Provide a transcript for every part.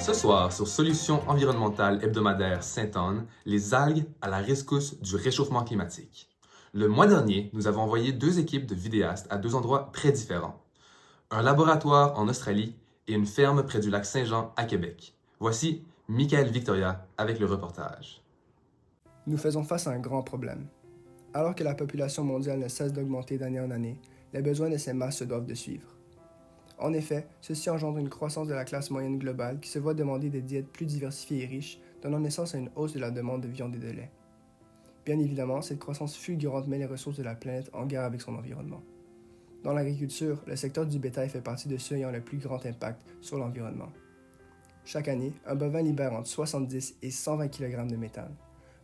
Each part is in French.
Ce soir, sur Solutions environnementales hebdomadaires Sainte-Anne, les algues à la rescousse du réchauffement climatique. Le mois dernier, nous avons envoyé 2 équipes de vidéastes à 2 endroits très différents. Un laboratoire en Australie et une ferme près du lac Saint-Jean à Québec. Voici Michael Victoria avec le reportage. Nous faisons face à un grand problème. Alors que la population mondiale ne cesse d'augmenter d'année en année, les besoins de ces masses se doivent de suivre. En effet, ceci engendre une croissance de la classe moyenne globale qui se voit demander des diètes plus diversifiées et riches, donnant naissance à une hausse de la demande de viande et de lait. Bien évidemment, cette croissance fulgurante met les ressources de la planète en guerre avec son environnement. Dans l'agriculture, le secteur du bétail fait partie de ceux ayant le plus grand impact sur l'environnement. Chaque année, un bovin libère entre 70 et 120 kg de méthane,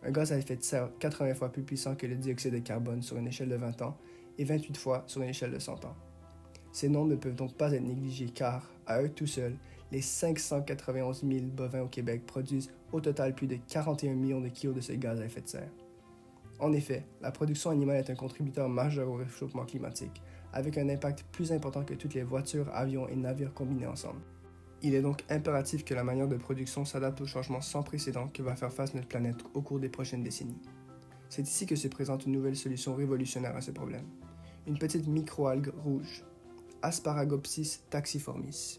un gaz à effet de serre 80 fois plus puissant que le dioxyde de carbone sur une échelle de 20 ans et 28 fois sur une échelle de 100 ans. Ces nombres ne peuvent donc pas être négligés car, à eux tout seuls, les 591 000 bovins au Québec produisent au total plus de 41 millions de kilos de ce gaz à effet de serre. En effet, la production animale est un contributeur majeur au réchauffement climatique, avec un impact plus important que toutes les voitures, avions et navires combinés ensemble. Il est donc impératif que la manière de production s'adapte aux changements sans précédent que va faire face notre planète au cours des prochaines décennies. C'est ici que se présente une nouvelle solution révolutionnaire à ce problème. Une petite microalgue rouge, Asparagopsis taxiformis.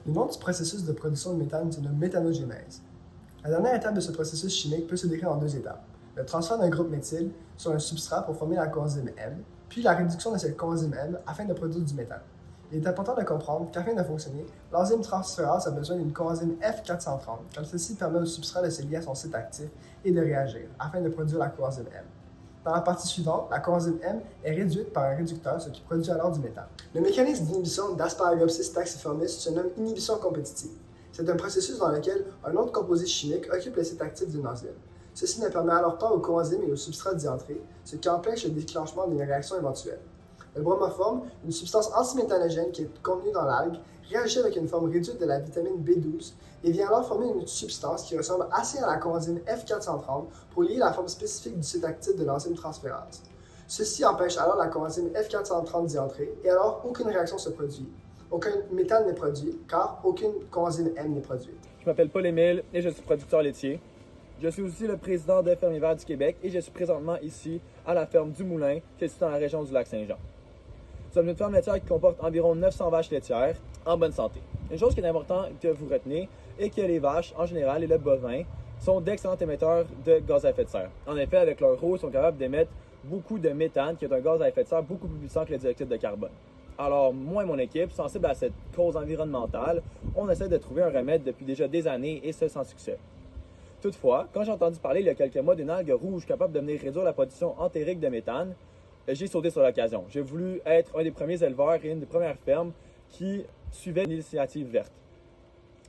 Le nom du processus de production de méthane se nomme méthanogénèse. La dernière étape de ce processus chimique peut se décrire en 2 étapes. Le transfert d'un groupe méthyle sur un substrat pour former la coenzyme M, puis la réduction de cette coenzyme M afin de produire du méthane. Il est important de comprendre qu'afin de fonctionner, l'enzyme transférase a besoin d'une coenzyme F430, car ceci permet au substrat de se lier à son site actif et de réagir, afin de produire la coenzyme M. Dans la partie suivante, la coenzyme M est réduite par un réducteur, ce qui produit alors du méthane. Le mécanisme d'inhibition d'Asparagopsis taxiformis se nomme inhibition compétitive. C'est un processus dans lequel un autre composé chimique occupe le site actif d'une enzyme. Ceci ne permet alors pas aux coenzymes et aux substrats d'y entrer, ce qui empêche le déclenchement d'une réaction éventuelle. Le bromoforme, une substance antiméthanogène qui est contenue dans l'algue, réagit avec une forme réduite de la vitamine B12 et vient alors former une substance qui ressemble assez à la coenzyme F430 pour lier la forme spécifique du site actif de l'enzyme transférase. Ceci empêche alors la coenzyme F430 d'y entrer et alors aucune réaction se produit. Aucun méthane n'est produit car aucune coenzyme M n'est produite. Je m'appelle Paul-Émile et je suis producteur laitier. Je suis aussi le président de Fermes Hiver du Québec et je suis présentement ici à la ferme du Moulin qui est située dans la région du lac Saint-Jean. Nous sommes une ferme laitière qui comporte environ 900 vaches laitières en bonne santé. Une chose qui est importante que vous retenez est que les vaches, en général, et le bovin, sont d'excellents émetteurs de gaz à effet de serre. En effet, avec leur eau, ils sont capables d'émettre beaucoup de méthane, qui est un gaz à effet de serre beaucoup plus puissant que le dioxyde de carbone. Alors, moi et mon équipe, sensibles à cette cause environnementale, on essaie de trouver un remède depuis déjà des années et ce sans succès. Toutefois, quand j'ai entendu parler il y a quelques mois d'une algue rouge capable de venir réduire la production entérique de méthane, j'ai sauté sur l'occasion. J'ai voulu être un des premiers éleveurs et une des premières fermes qui suivait l'initiative verte.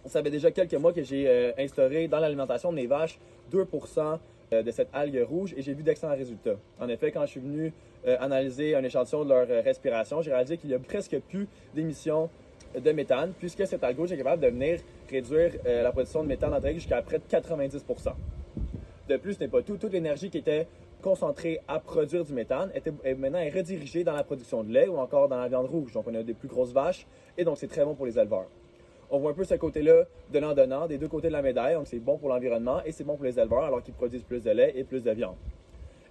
Ça fait déjà quelques mois que j'ai instauré dans l'alimentation de mes vaches 2% de cette algue rouge et j'ai vu d'excellents résultats. En effet, quand je suis venu analyser un échantillon de leur respiration, j'ai réalisé qu'il y a presque plus d'émissions de méthane puisque cette algue rouge est capable de venir réduire la production de méthane entérique jusqu'à près de 90%. De plus, ce n'est pas tout. Toute l'énergie qui était concentrée à produire du méthane est maintenant redirigée dans la production de lait ou encore dans la viande rouge. Donc, on a des plus grosses vaches et donc c'est très bon pour les éleveurs. On voit un peu ce côté-là donnant-donnant, des deux côtés de la médaille. Donc, c'est bon pour l'environnement et c'est bon pour les éleveurs alors qu'ils produisent plus de lait et plus de viande.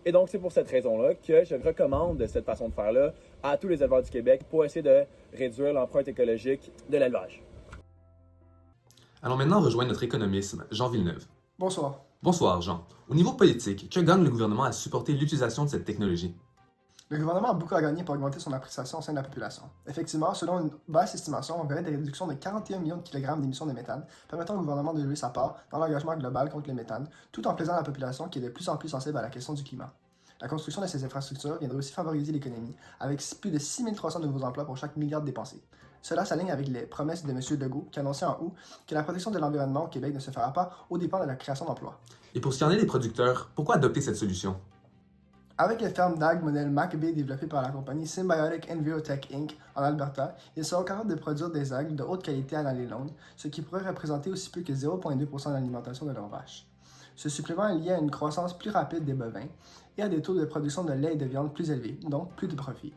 Et donc, c'est pour cette raison-là que je recommande cette façon de faire-là à tous les éleveurs du Québec pour essayer de réduire l'empreinte écologique de l'élevage. Allons maintenant rejoindre notre économiste, Jean Villeneuve. Bonsoir. Bonsoir, Jean. Au niveau politique, que gagne le gouvernement à supporter l'utilisation de cette technologie? Le gouvernement a beaucoup à gagner pour augmenter son appréciation au sein de la population. Effectivement, selon une basse estimation, on verrait des réductions de 41 millions de kilogrammes d'émissions de méthane, permettant au gouvernement de jouer sa part dans l'engagement global contre le méthane, tout en plaisant la population qui est de plus en plus sensible à la question du climat. La construction de ces infrastructures viendrait aussi favoriser l'économie, avec plus de 6300 nouveaux emplois pour chaque milliard dépensé. Cela s'aligne avec les promesses de M. Legault, qui annonçait en août que la protection de l'environnement au Québec ne se fera pas aux dépens de la création d'emplois. Et pour ce qui en est des producteurs, pourquoi adopter cette solution? Avec les fermes d'algues modèle MacB développées par la compagnie Symbiotic Envirotech Inc. en Alberta, ils seront capables de produire des algues de haute qualité à l'année longue, ce qui pourrait représenter aussi peu que 0,2% de l'alimentation de leurs vaches. Ce supplément est lié à une croissance plus rapide des bovins et à des taux de production de lait et de viande plus élevés, donc plus de profit.